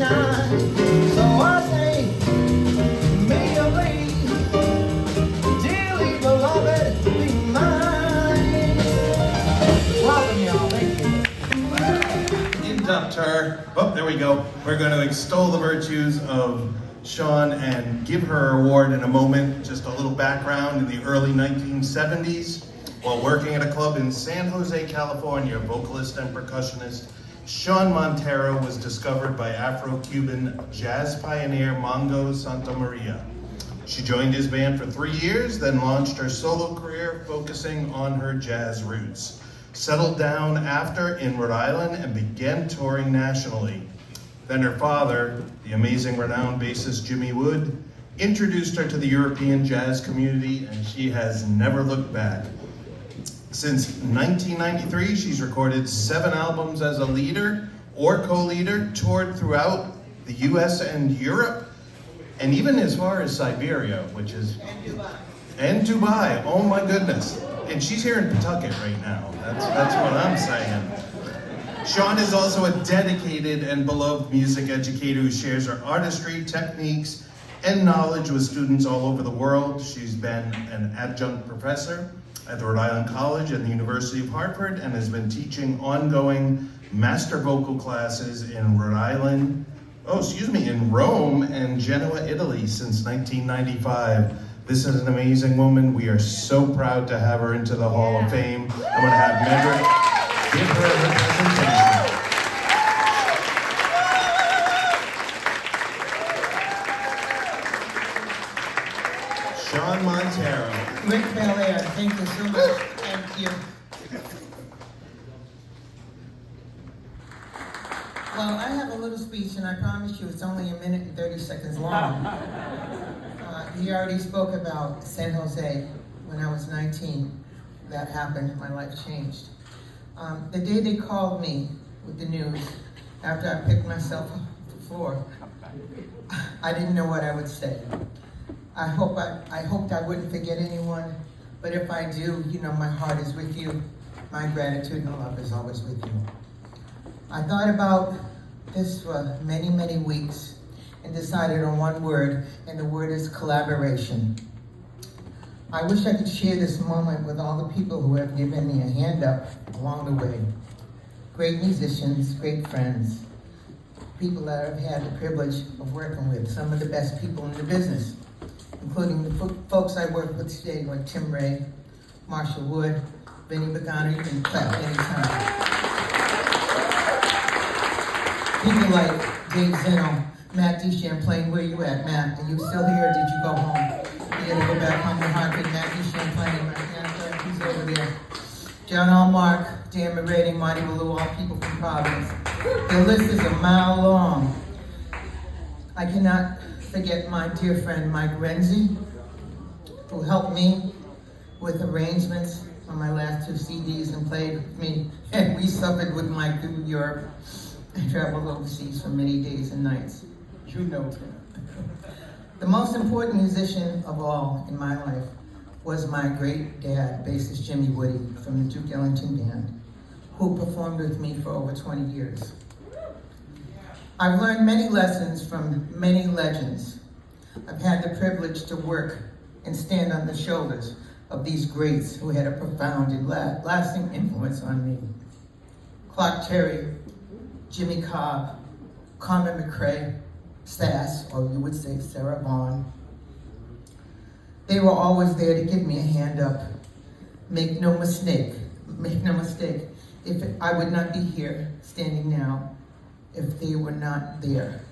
shine. So I say, may your lady, dearly beloved, be mine. Welcome, y'all. Thank you. Inductor. Oh, there we go. We're going to extol the virtues of Shawnn and give her award in a moment. Just a little background: in the early 1970s, while working at a club in San Jose, California, vocalist and percussionist Shawnn Monteiro was discovered by Afro-Cuban jazz pioneer Mongo Santamaria. She joined his band for 3 years, then launched her solo career focusing on her jazz roots. Settled down after in Rhode Island and began touring nationally. Then her father, the amazing renowned bassist Jimmy Wood, introduced her to the European jazz community, and she has never looked back. Since 1993, she's recorded 7 albums as a leader or co-leader, toured throughout the US and Europe, and even as far as Siberia, which is... And Dubai, oh my goodness. And she's here in Pawtucket right now. That's what I'm saying. Shawnn is also a dedicated and beloved music educator who shares her artistry, techniques, and knowledge with students all over the world. She's been an adjunct professor at the Rhode Island College and the University of Hartford, and has been teaching ongoing master vocal classes in in Rome and Genoa, Italy since 1995. This is an amazing woman. We are so proud to have her into the Hall of Fame. I'm going to have Medrick give her a presentation. Shawnn Monteiro. Rick Belair, thank you so much. Thank you. Well, I have a little speech, and I promise you it's only 1 minute and 30 seconds long. He already spoke about San Jose when I was 19. That happened, my life changed. The day they called me with the news, after I picked myself off the floor, I didn't know what I would say. I hoped I wouldn't forget anyone, but if I do, you know my heart is with you. My gratitude and love is always with you. I thought about this for many, many weeks and decided on one word, and the word is collaboration. I wish I could share this moment with all the people who have given me a hand up along the way. Great musicians, great friends, people that I've had the privilege of working with, some of the best people in the business, including the folks I work with today, like Tim Ray, Marshall Wood, Benny Pagano. You can clap anytime. People like Dave Zeno, Matt D. Champlain. Where you at, Matt? Are you still here, or did you go home? You gotta go back home to Hartford. Matt D. Champlain, he's over there. John Allmark, Dan Moretti, Marty Ballou, all people from Providence. The list is a mile long. I cannot forget my dear friend Mike Renzi, who helped me with arrangements on my last 2 CDs and played with me. And we suffered with Mike through Europe. I traveled overseas for many days and nights. You know him. The most important musician of all in my life was my great dad, bassist Jimmy Woody from the Duke Ellington Band, who performed with me for over 20 years. I've learned many lessons from many legends. I've had the privilege to work and stand on the shoulders of these greats who had a profound and lasting influence on me. Clark Terry, Jimmy Cobb, Carmen McRae, Sass, or you would say Sarah Vaughan. They were always there to give me a hand up. Make no mistake, if I would not be here standing now if they were not there.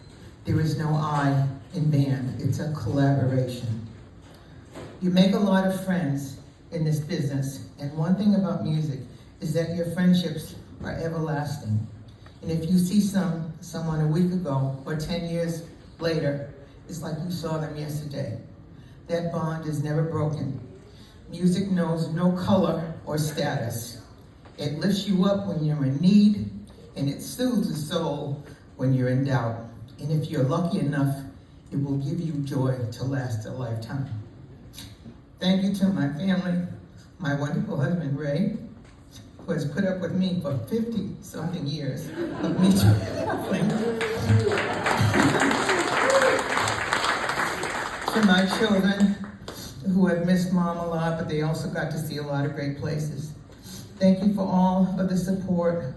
There is no I in band, it's a collaboration. You make a lot of friends in this business, and one thing about music is that your friendships are everlasting. And if you see someone a week ago or 10 years later, it's like you saw them yesterday. That bond is never broken. Music knows no color or status. It lifts you up when you're in need, and it soothes the soul when you're in doubt. And if you're lucky enough, it will give you joy to last a lifetime. Thank you to my family, my wonderful husband, Ray, who has put up with me for 50-something years of me traveling. To my children, who have missed Mom a lot, but they also got to see a lot of great places. Thank you for all of the support.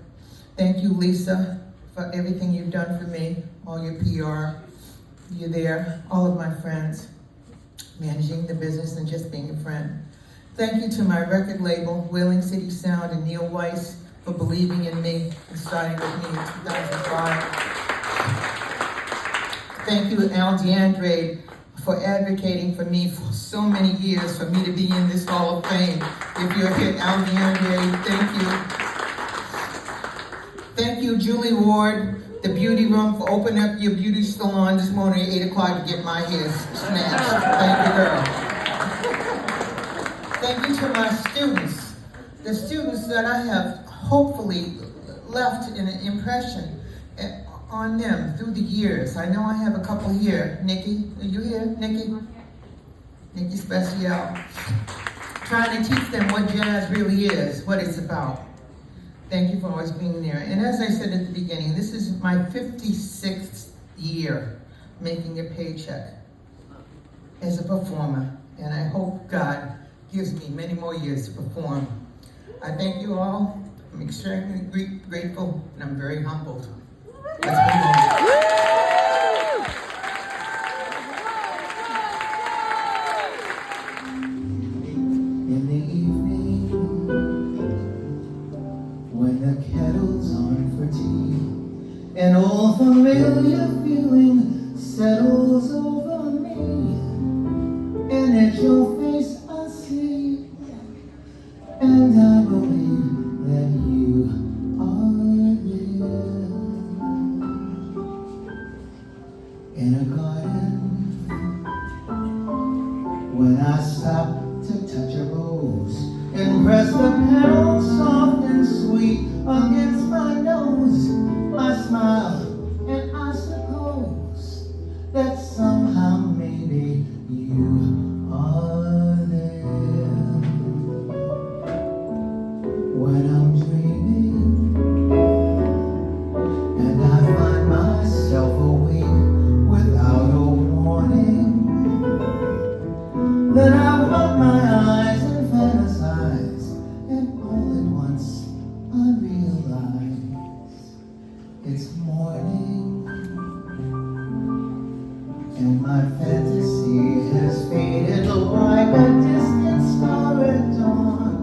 Thank you, Lisa, for everything you've done for me, all your PR. You're there, all of my friends, managing the business and just being a friend. Thank you to my record label, Whaling City Sound, and Neil Weiss for believing in me and starting with me in 2005. Thank you, Al DeAndre, for advocating for me for so many years for me to be in this Hall of Fame. If you're here, Al DeAndre, thank you. Thank you, Julie Ward, the Beauty Room, for opening up your beauty salon this morning at 8 o'clock to get my hair snatched. Thank you, girl. Thank you to my students, the students that I have hopefully left an impression on them through the years. I know I have a couple here. Nikki, are you here, Nikki? Nikki Special. Trying to teach them what jazz really is, what it's about. Thank you for always being there. And as I said at the beginning, this is my 56th year making a paycheck as a performer. And I hope God gives me many more years to perform. I thank you all. I'm extremely grateful, and I'm very humbled. Let's move on. In the evening, when the kettle's on for tea, an old familiar feeling settles over me, and at your face I see, and I believe that you are there. In a garden, when I stop to touch a rose and press the petals soft and sweet against my nose, I smile and I suppose that somehow maybe you are there. When I'm dreaming and I find myself awake without a warning, then I rub my eyes and fantasize, and all at once I realize it's morning, and my fantasy has faded like a distant star at dawn.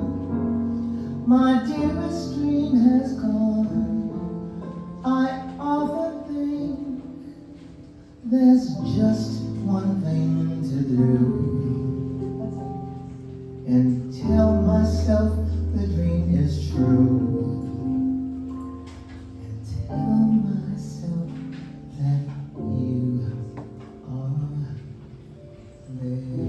My dearest dream has gone. I often think there's just one thing to do, and tell myself the dream is true, and tell myself that you are there.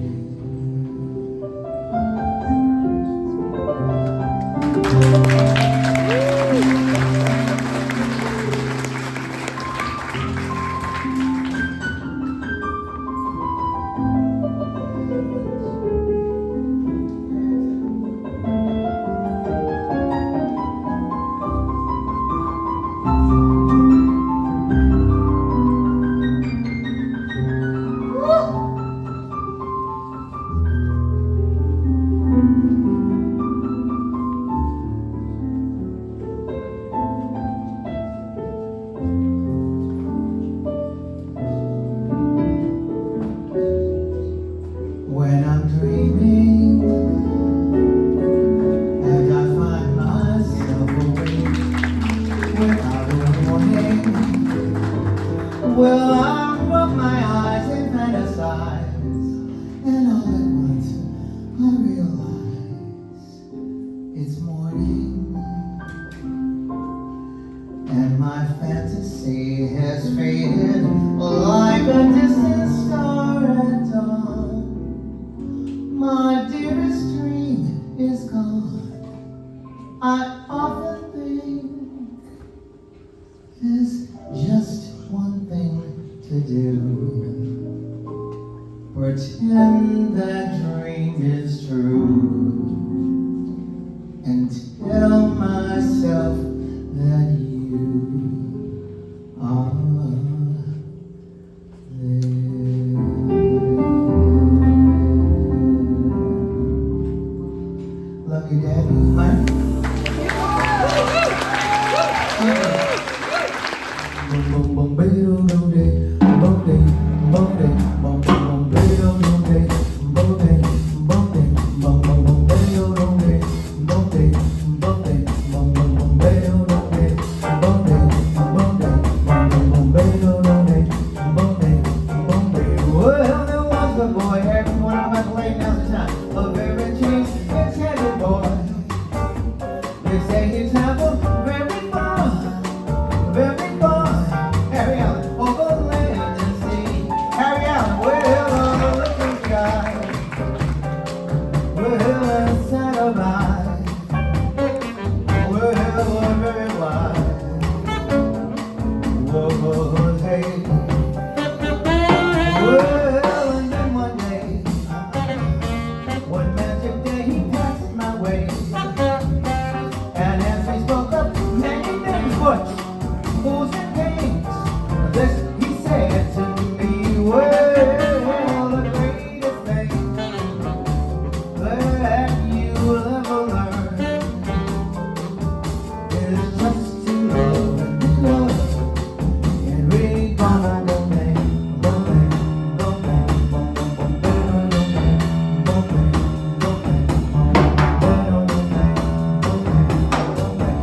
When I'm dreaming and I find myself awake without a warning, well, I rub my eyes and fantasize, and all at once I realize it's morning, and my fantasy has faded like a distant star at dawn. My dearest dream is gone. I often think there's just one thing to do. Pretend that dream is true and tell my myself that you are there. Love you, Daddy. Bye. Boom, boom, boom, baby, boom, boom, day, boom, day, boom, day, boom, boom, boom, baby, boom, day, boom, day, boom, day, boom, boom, boom, baby, boom, day, boom, day, boom, day, boom, boom, boom, baby, boom, day, boom, day, boom, day, boom, boom, boom, baby, boom, day, boom, day, boom, day. Well, there was a boy, everyone of my play now's the time, a very change, it's headed boy. They say he's traveled very far, very far. Harry Allen, over land and sea. Harry Allen, well, on the looking sky. Well, inside of eyes. Well, very wide. Whoa, hey. Well, and then one day, one magic day, he passed my way. And as we spoke up, many things, butch, fools and kings, this he said to me, well, the greatest thing that you'll ever learn is just to love and love, and we gonna go bang, go bang, go bang, boom, boom, boom, bang, go bang, go bang, boom, boom, bang, go bang, go bang, go bang.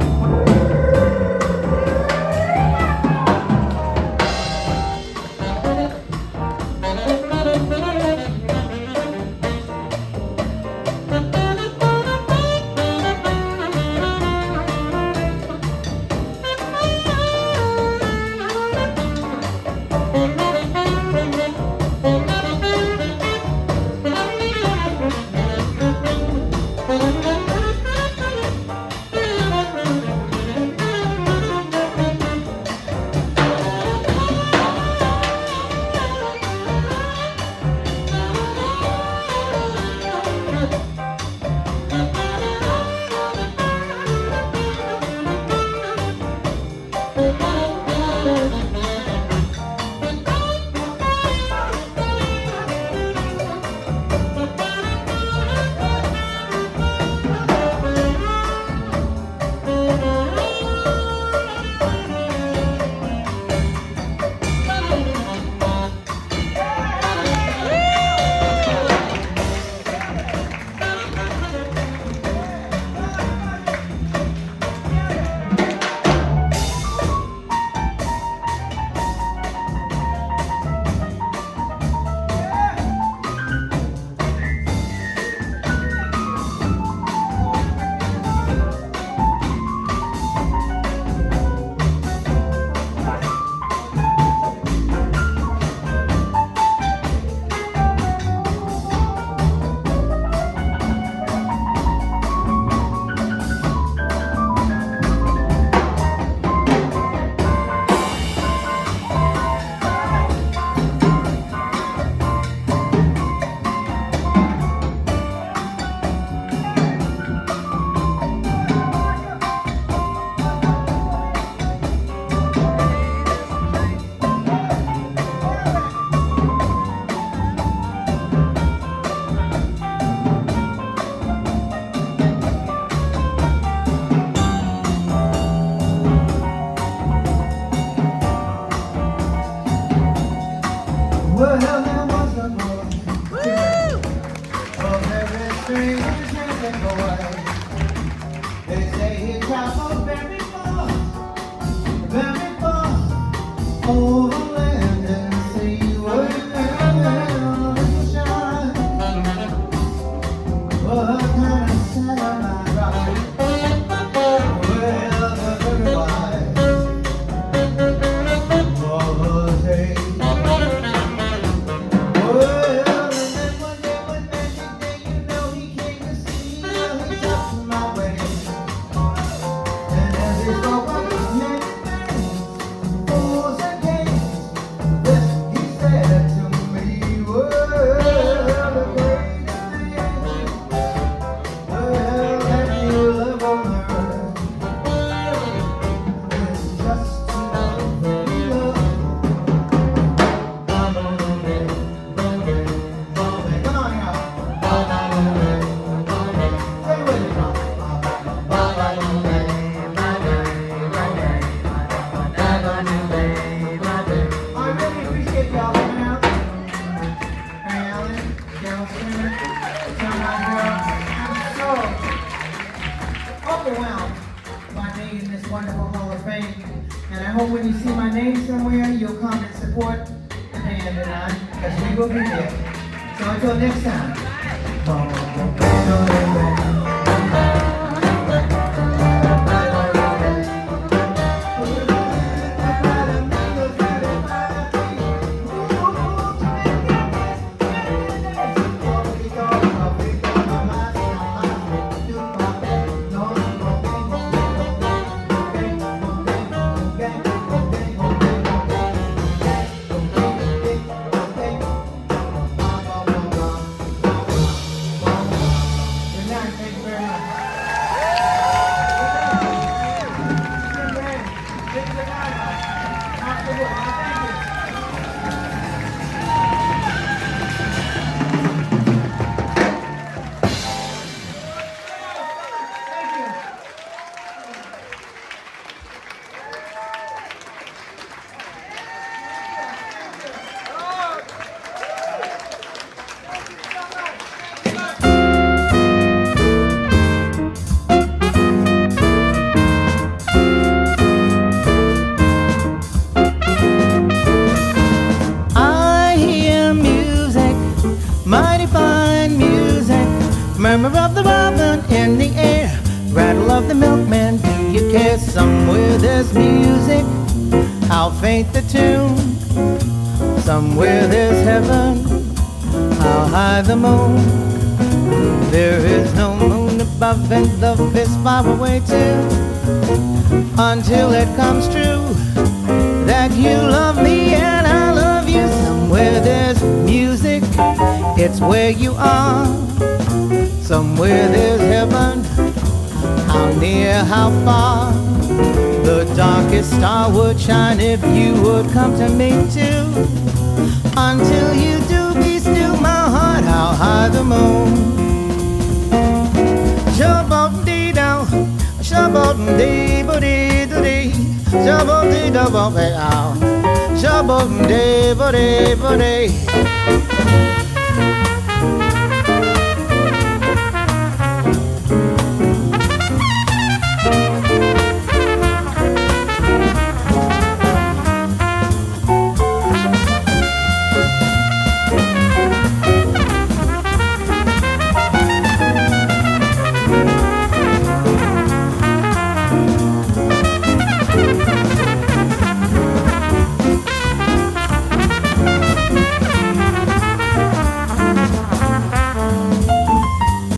Well, there was a boy, a very strange and boy. They say he traveled very far, over land and sea. Well, the shine, what kind of sad am I right? Well, the very wise was a Spoke up many things, fools and kings. support Pam and I, because we will be there. So until next time. Mighty fine music, murmur of the robin in the air, rattle of the milkman, do you care? Somewhere there's music, how faint the tune. Somewhere there's heaven, how high the moon. There is no moon above and love is far away too. Until it comes true that you love me and I love you. Somewhere there's music, it's where you are. Somewhere there's heaven, how near, how far. The darkest star would shine if you would come to me too. Until you do, be still my heart, how high the moon. Shabba-dee-dow, shabba-dee-ba-dee-da-dee, shabba-dee-da-ba-dee-ow, shabba-dee-ba-dee-ba-dee.